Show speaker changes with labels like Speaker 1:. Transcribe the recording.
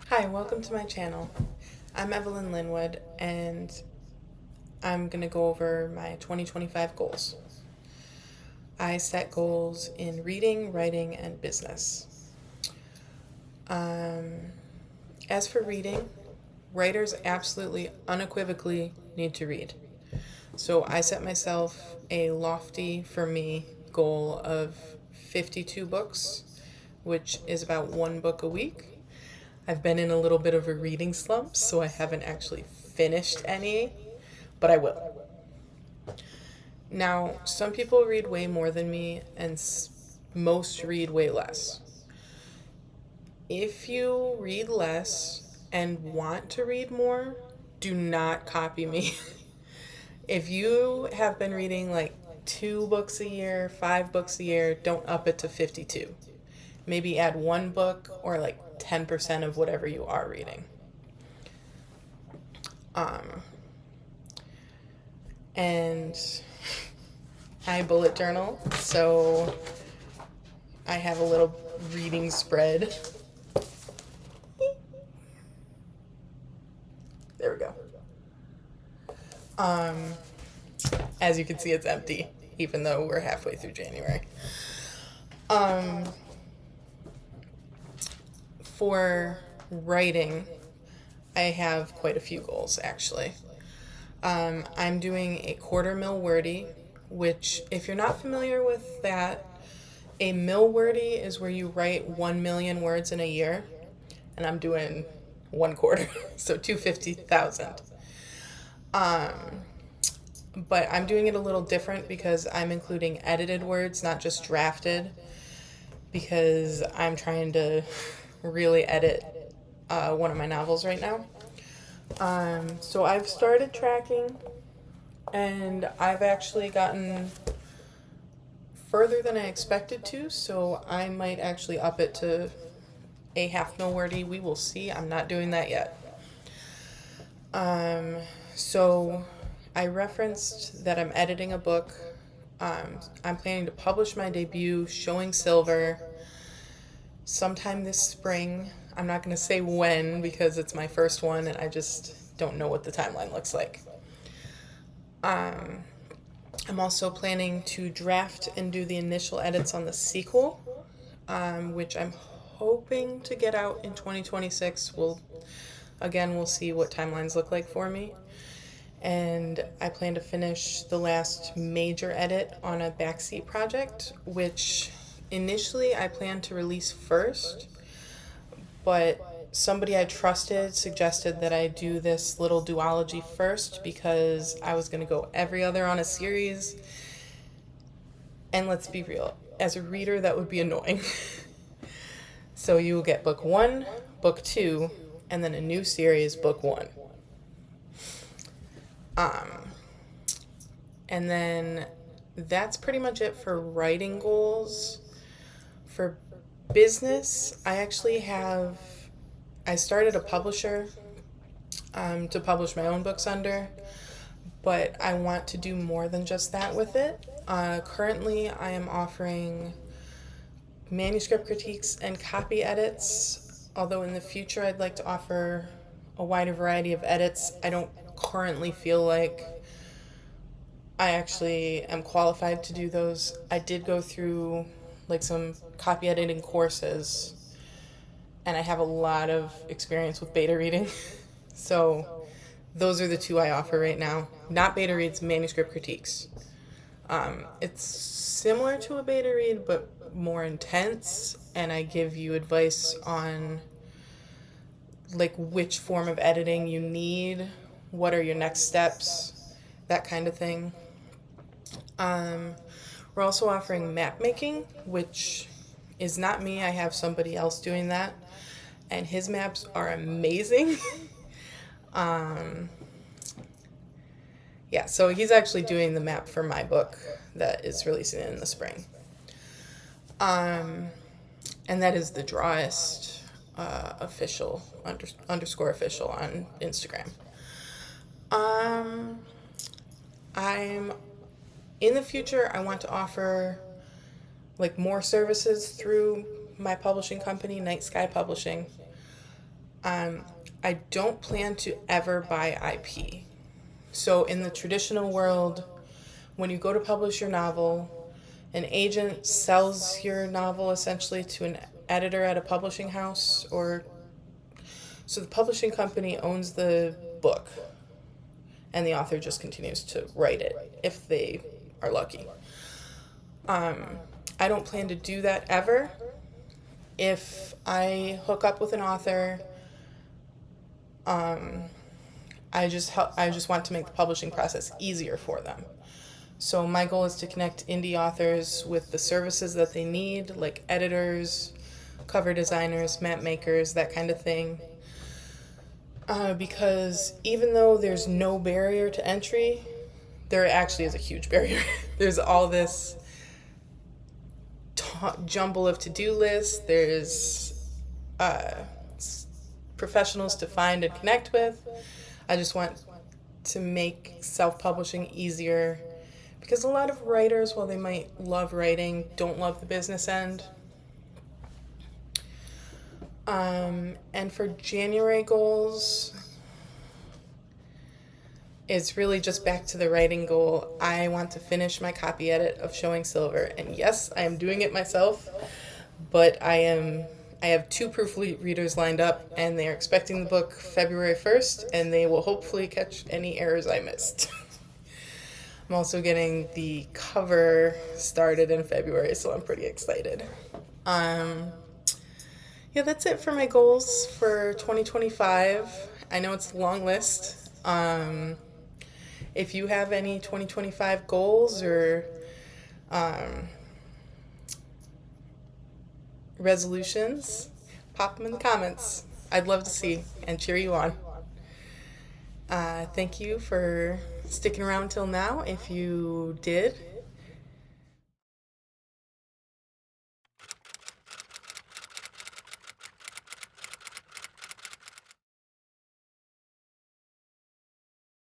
Speaker 1: Hi, welcome to my channel. I'm Evelyn Linwood, and I'm going to go over my 2025 goals. I set goals in reading, writing, and business. As for reading, writers absolutely unequivocally need to read. So I set myself a lofty, for me, goal of 52 books, which is about one book a week. I've been in a little bit of a reading slump, so I haven't actually finished any, but I will. Now, some people read way more than me, and most read way less. If you read less and want to read more, do not copy me. If you have been reading like 2 books a year, 5 books a year, don't up it to 52. Maybe add one book or like 10% of whatever you are reading. And I bullet journal, so I have a little reading spread. There we go. As you can see, it's empty, even though we're halfway through January. For writing, I have quite a few goals actually. I'm doing a quarter mill wordy, which, if you're not familiar with that, a mill wordy is where you write 1 million words in a year, and I'm doing one quarter, so 250,000. But I'm doing it a little different because I'm including edited words, not just drafted, because I'm trying to really edit one of my novels right now. So I've started tracking, and I've actually gotten further than I expected to, so I might actually up it to a half mil wordy. We will see. I'm not doing that yet. So I referenced that I'm editing a book. I'm planning to publish my debut, Showing Silver, sometime this spring. I'm not going to say when because it's my first one and I just don't know what the timeline looks like. I'm also planning to draft and do the initial edits on the sequel, which I'm hoping to get out in 2026. We'll see what timelines look like for me. And I plan to finish the last major edit on a backseat project, which initially I planned to release first, but somebody I trusted suggested that I do this little duology first because I was going to go every other on a series. And let's be real, as a reader, that would be annoying. So you will get book one, book two, and then a new series, book one. And then that's pretty much it for writing goals. For business, I started a publisher to publish my own books under, but I want to do more than just that with it. Currently, I am offering manuscript critiques and copy edits, although in the future I'd like to offer a wider variety of edits. I don't currently feel like I actually am qualified to do those. I did go through like some copy editing courses, and I have a lot of experience with beta reading. So those are the two I offer right now. Not beta reads, manuscript critiques. It's similar to a beta read, but more intense, and I give you advice on like which form of editing you need, what are your next steps, that kind of thing. We're also offering map making, which is not me. I have somebody else doing that, and his maps are amazing. Yeah, so he's actually doing the map for my book that is releasing in the spring. And that is the Drawist official underscore official on Instagram. I'm in the future. I want to offer like more services through my publishing company, Night Sky Publishing. I don't plan to ever buy IP. So, in the traditional world, when you go to publish your novel, an agent sells your novel essentially to an editor at a publishing house, or so the publishing company owns the book and the author just continues to write it if they are lucky. I don't plan to do that ever. If I hook up with an author, I just want to make the publishing process easier for them. So my goal is to connect indie authors with the services that they need, like editors, cover designers, map makers, that kind of thing. Because even though there's no barrier to entry, there actually is a huge barrier. There's all this jumble of to-do lists. There's professionals to find and connect with. I just want to make self-publishing easier because a lot of writers, while they might love writing, don't love the business end. And for January goals, it's really just back to the writing goal. I want to finish my copy edit of Showing Silver. And yes, I am doing it myself, but I have 2 proofreaders lined up, and they are expecting the book February 1st, and they will hopefully catch any errors I missed. I'm also getting the cover started in February, so I'm pretty excited. Yeah, that's it for my goals for 2025. I know it's a long list. If you have any 2025 goals or resolutions, pop them in the comments. I'd love to see and cheer you on. Thank you for sticking around till now if you did.